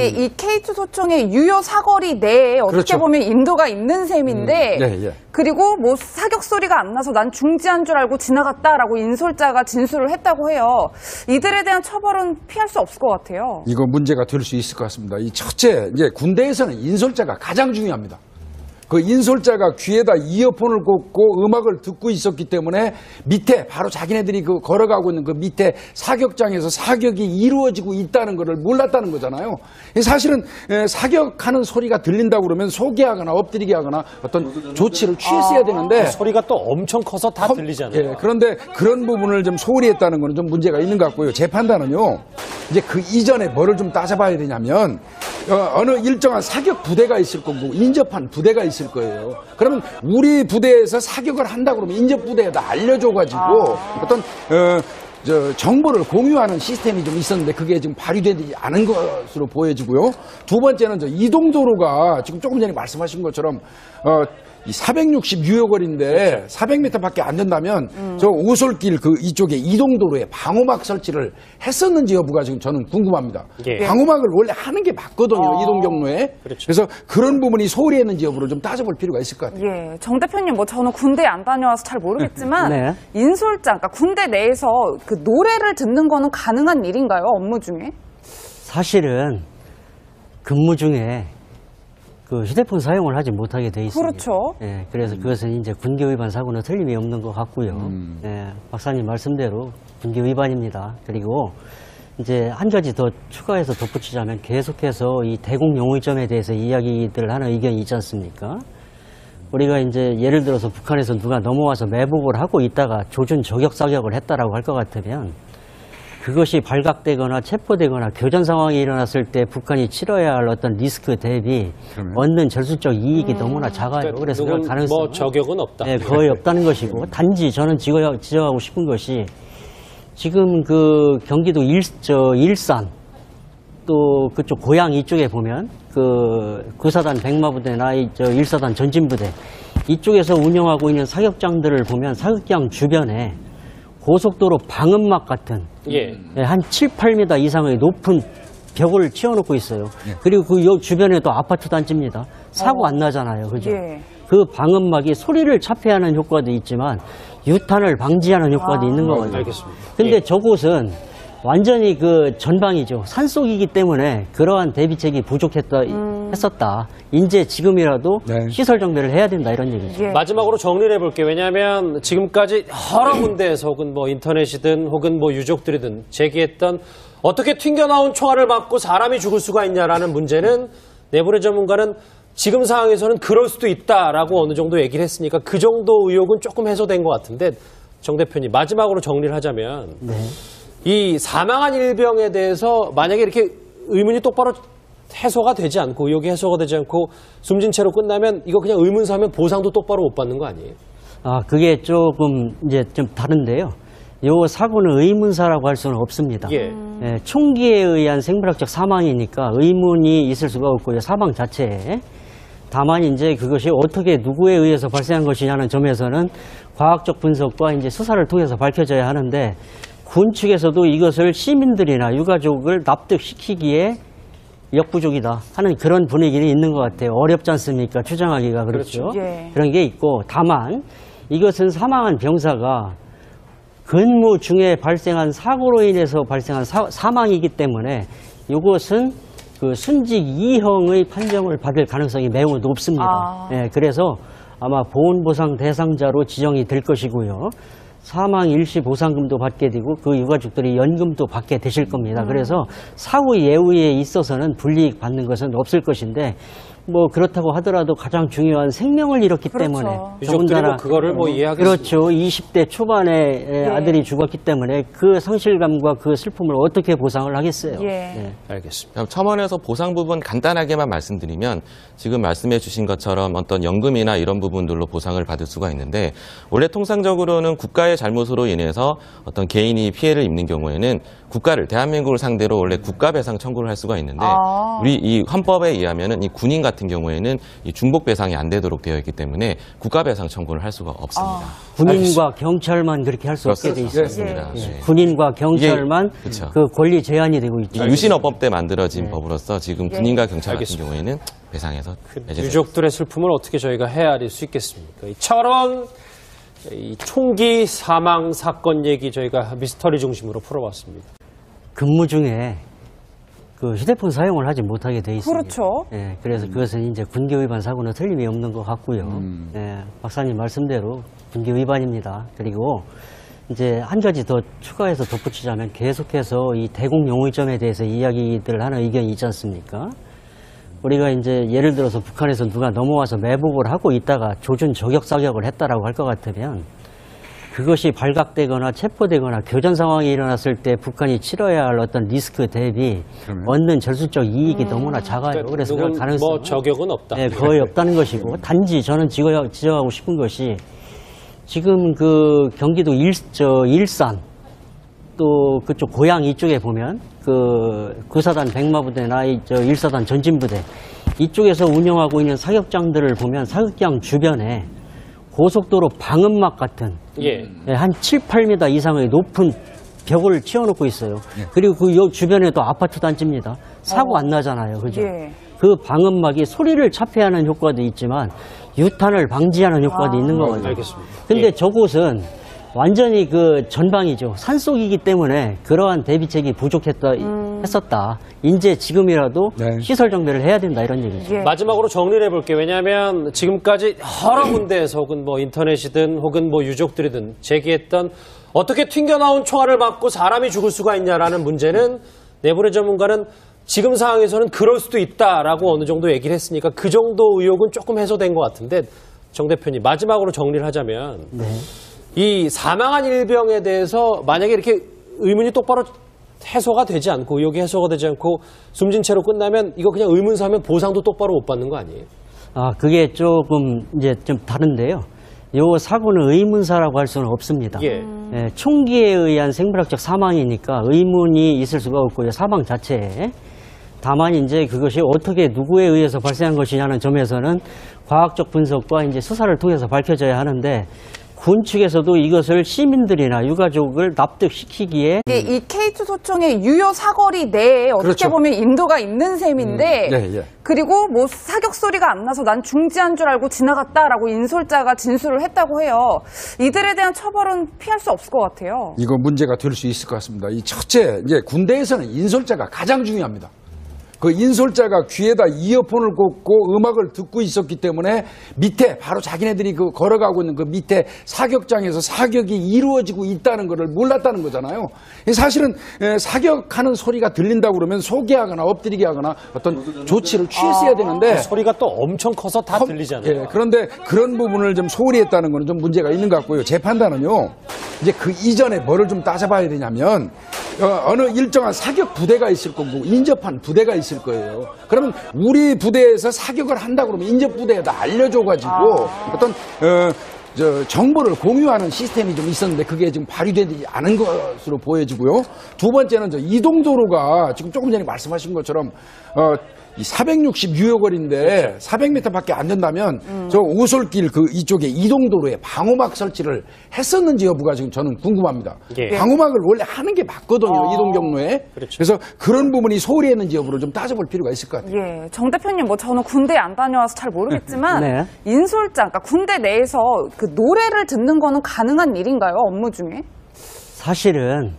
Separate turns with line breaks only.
이 K2 소총의 유효 사거리 내에 어떻게
그렇죠.
보면 인도가 있는 셈인데
예.
그리고 뭐 사격 소리가 안 나서 난 중지한 줄 알고 지나갔다라고 인솔자가 진술을 했다고 해요. 이들에 대한 처벌은 피할 수 없을 것 같아요.
이거 문제가 될 수 있을 것 같습니다. 이 첫째, 이제 군대에서는 인솔자가 가장 중요합니다. 그 인솔자가 귀에다 이어폰을 꽂고 음악을 듣고 있었기 때문에 밑에 바로 자기네들이 그 걸어가고 있는 그 밑에 사격장에서 사격이 이루어지고 있다는 것을 몰랐다는 거잖아요. 사실은 사격하는 소리가 들린다고 그러면 소개하거나 엎드리게 하거나 어떤 조치를 취했어야 되는데
소리가 또 엄청 커서 다 들리잖아요.
예, 그런데 그런 부분을 좀 소홀히 했다는 거는 좀 문제가 있는 것 같고요. 제 판단은요. 이제 그 이전에 뭐를 좀 따져봐야 되냐면 어느 일정한 사격 부대가 있을 거고 인접한 부대가 있을 거예요. 그러면 우리 부대에서 사격을 한다 그러면 인접 부대에다 알려줘가지고 어떤 정보를 공유하는 시스템이 좀 있었는데 그게 지금 발휘되지 않은 것으로 보여지고요. 두 번째는 이동도로가 지금 조금 전에 말씀하신 것처럼 이 460 유효거리인데 400m밖에 안 된다면 저 오솔길 그 이쪽에 이동도로에 방호막 설치를 했었는지 여부가 지금 저는 궁금합니다.
예.
방호막을 원래 하는 게 맞거든요. 이동 경로에.
그렇죠.
그래서 그런 부분이 소홀히 했는지 여부를 좀 따져볼 필요가 있을 것 같아요.
예, 정 대표님, 뭐 저는 군대에 안 다녀와서 잘 모르겠지만
네.
인솔자, 그러니까 군대 내에서 그 노래를 듣는 거는 가능한 일인가요? 업무 중에?
사실은 근무 중에 그 휴대폰 사용을 하지 못하게 돼 있습니다.
그렇죠.
예, 그래서 그것은 이제 군기 위반 사고는 틀림이 없는 것 같고요. 예, 박사님 말씀대로 군기 위반입니다. 그리고 이제 한 가지 더 추가해서 덧붙이자면 계속해서 이 대공 용의점에 대해서 이야기들을 하는 의견이 있지 않습니까? 우리가 이제 예를 들어서 북한에서 누가 넘어와서 매복을 하고 있다가 조준 저격 사격을 했다라고 할 것 같으면 그것이 발각되거나 체포되거나 교전 상황이 일어났을 때 북한이 치러야 할 어떤 리스크 대비 얻는 절수적 이익이 너무나 작아요. 그래서 그럴 가능성은
뭐 저격은 없다.
네, 거의 없다는 것이고 단지 저는 지적하고 싶은 것이 지금 그 경기도 일산 또 그쪽 고양 이쪽에 보면 그 구사단 백마부대나 일사단 전진부대 이쪽에서 운영하고 있는 사격장들을 보면 사격장 주변에 고속도로 방음막 같은 한 7, 8m 이상의 높은 벽을 치워놓고 있어요. 그리고 그 주변에 또 아파트 단지입니다. 사고 안 나잖아요. 그죠?
예.
그 방음막이 소리를 차폐하는 효과도 있지만 유탄을 방지하는 효과도 있는 거거든요.
알겠습니다.
근데 저곳은 완전히 그 전방이죠. 산속이기 때문에 그러한 대비책이 했었다. 이제 지금이라도
네.
시설 정비를 해야 된다 이런 얘기죠.
예.
마지막으로 정리를 해볼게요. 왜냐하면 지금까지 여러 군데에서 혹은 뭐 인터넷이든 혹은 뭐 유족들이든 제기했던 어떻게 튕겨나온 총알을 맞고 사람이 죽을 수가 있냐라는 문제는 내부의 전문가는 지금 상황에서는 그럴 수도 있다라고 어느 정도 얘기를 했으니까 그 정도 의혹은 조금 해소된 것 같은데 정 대표님 마지막으로 정리를 하자면
네.
이 사망한 일병에 대해서 만약에 이렇게 의문이 똑바로 해소가 되지 않고 의혹이 해소가 되지 않고 숨진 채로 끝나면 이거 그냥 의문사면 보상도 똑바로 못 받는 거 아니에요?
아, 그게 조금 이제 좀 다른데요. 요 사고는 의문사라고 할 수는 없습니다.
예.
예, 총기에 의한 생물학적 사망이니까 의문이 있을 수가 없고요. 사망 자체에. 다만 이제 그것이 어떻게 누구에 의해서 발생한 것이냐는 점에서는 과학적 분석과 이제 수사를 통해서 밝혀져야 하는데 군 측에서도 이것을 시민들이나 유가족을 납득시키기에 역부족이다 하는 그런 분위기는 있는 것 같아요. 어렵지 않습니까? 추정하기가 그렇죠.
예.
그런 게 있고 다만 이것은 사망한 병사가 근무 중에 발생한 사고로 인해서 발생한 사망이기 때문에 이것은 그 순직 2형의 판정을 받을 가능성이 매우 높습니다. 예, 그래서 아마 보훈보상 대상자로 지정이 될 것이고요. 사망 일시 보상금도 받게 되고 그 유가족들이 연금도 받게 되실 겁니다. 그래서 사후 예우에 있어서는 불이익 받는 것은 없을 것인데 뭐 그렇다고 하더라도 가장 중요한 생명을 잃었기
그렇죠.
때문에
유족들이 뭐 그거를 뭐 이해하겠습니다.
그렇죠. 20대 초반에 아들이 죽었기 때문에 그 상실감과 그 슬픔을 어떻게 보상을 하겠어요.
예.
알겠습니다.
첨언해서 보상 부분 간단하게만 말씀드리면 지금 말씀해 주신 것처럼 어떤 연금이나 이런 부분들로 보상을 받을 수가 있는데 원래 통상적으로는 국가의 잘못으로 인해서 어떤 개인이 피해를 입는 경우에는 국가를 대한민국을 상대로 원래 국가배상 청구를 할 수가 있는데 우리 이 헌법에 의하면은 이 군인 같은 같은 경우에는 이 중복 배상이 안 되도록 되어 있기 때문에 국가 배상 청구를 할 수가 없습니다.
군인과 경찰만 그렇게 할 수 없게 돼 있어요.
그렇습니다.
예.
네.
군인과 경찰만
그렇죠.
그 권리 제한이 되고 있죠.
유신헌법 때 만들어진 법으로서 지금 군인과 경찰
알겠습니다.
같은 경우에는 배상해서 배제됩니다.
유족들의 슬픔을 어떻게 저희가 헤아릴 수 있겠습니까? 이 철원 이 총기 사망 사건 얘기 저희가 미스터리 중심으로 풀어봤습니다.
근무 중에 그 휴대폰 사용을 하지 못하게 돼 있습니다.
그렇죠.
예, 그래서 그것은 이제 군기 위반 사고는 틀림이 없는 것 같고요. 예, 박사님 말씀대로 군기 위반입니다. 그리고 이제 한 가지 더 추가해서 덧붙이자면 계속해서 이 대공 용의점에 대해서 이야기들을 하는 의견이 있지 않습니까? 우리가 이제 예를 들어서 북한에서 누가 넘어와서 매복을 하고 있다가 조준 저격 사격을 했다라고 할 것 같으면 그것이 발각되거나 체포되거나 교전 상황이 일어났을 때 북한이 치러야 할 어떤 리스크 대비 얻는 절수적 이익이 너무나 작아요. 그래서 그럴
누군
가능성은
뭐 저격은 없다.
네, 거의 없다는 것이고 단지 저는 지적하고 싶은 것이 지금 그 경기도 일산 또 그쪽 고양 이쪽에 보면 그 구사단 백마부대나 일사단 전진부대 이쪽에서 운영하고 있는 사격장들을 보면 사격장 주변에 고속도로 방음막 같은
예.
한 7, 8m 이상의 높은 벽을 치워놓고 있어요. 그리고 그 주변에 또 아파트 단지입니다. 사고 안 나잖아요. 그죠?
예.
그 방음막이 소리를 차폐하는 효과도 있지만 유탄을 방지하는 효과도 있는 거거든요.
알겠습니다.
근데
예.
저곳은 완전히 그 전방이죠. 산속이기 때문에 그러한 대비책이 했었다. 이제 지금이라도
네.
시설 정비를 해야 된다 이런 얘기죠.
예.
마지막으로 정리를 해볼게요. 왜냐하면 지금까지 여러 군데에서 혹은 뭐 인터넷이든 혹은 뭐 유족들이든 제기했던 어떻게 튕겨나온 총알을 맞고 사람이 죽을 수가 있냐라는 문제는 내부의 전문가는 지금 상황에서는 그럴 수도 있다라고 어느 정도 얘기를 했으니까 그 정도 의혹은 조금 해소된 것 같은데 정 대표님 마지막으로 정리를 하자면
네.
이 사망한 일병에 대해서 만약에 이렇게 의문이 똑바로 해소가 되지 않고 의혹이 해소가 되지 않고 숨진 채로 끝나면 이거 그냥 의문사면 보상도 똑바로 못 받는 거 아니에요?
아, 그게 조금 이제 좀 다른데요. 요 사고는 의문사라고 할 수는 없습니다.
예.
예, 총기에 의한 생물학적 사망이니까 의문이 있을 수가 없고요. 사망 자체에. 다만 이제 그것이 어떻게 누구에 의해서 발생한 것이냐는 점에서는 과학적 분석과 이제 수사를 통해서 밝혀져야 하는데 군 측에서도 이것을 시민들이나 유가족을 납득시키기에
이 K2 소총의 유효 사거리 내에 어떻게
그렇죠.
보면 인도가 있는 셈인데
예.
그리고 뭐 사격 소리가 안 나서 난 중지한 줄 알고 지나갔다라고 인솔자가 진술을 했다고 해요. 이들에 대한 처벌은 피할 수 없을 것 같아요.
이거 문제가 될 수 있을 것 같습니다. 이 첫째, 이제 군대에서는 인솔자가 가장 중요합니다. 그 인솔자가 귀에다 이어폰을 꽂고 음악을 듣고 있었기 때문에 밑에 바로 자기네들이 그 걸어가고 있는 그 밑에 사격장에서 사격이 이루어지고 있다는 것을 몰랐다는 거잖아요. 사실은 사격하는 소리가 들린다고 그러면 소개하거나 엎드리게 하거나 어떤 조치를 취했어야 되는데
소리가 또 엄청 커서 다 들리잖아요.
예, 그런데 그런 부분을 좀 소홀히 했다는 거는 좀 문제가 있는 것 같고요. 제 판단은요. 이제 그 이전에 뭐를 좀 따져봐야 되냐면 어느 일정한 사격 부대가 있을 거고 인접한 부대가 있을 거예요. 그러면 우리 부대에서 사격을 한다 그러면 인접 부대에다 알려줘가지고 어떤 정보를 공유하는 시스템이 좀 있었는데 그게 지금 발휘되지 않은 것으로 보여지고요. 두 번째는 이동도로가 지금 조금 전에 말씀하신 것처럼 이 466여거리인데 400m밖에 안 된다면 저 오솔길 그 이쪽에 이동도로에 방호막 설치를 했었는지 여부가 지금 저는 궁금합니다.
예.
방호막을 원래 하는 게 맞거든요. 이동 경로에.
그렇죠.
그래서 그런 부분이 소홀히 했는지 여부를 좀 따져볼 필요가 있을 것 같아요.
예, 정 대표님, 뭐 저는 군대에 안 다녀와서 잘 모르겠지만
네.
인솔자, 그러니까 군대 내에서 그 노래를 듣는 거는 가능한 일인가요? 업무 중에?
사실은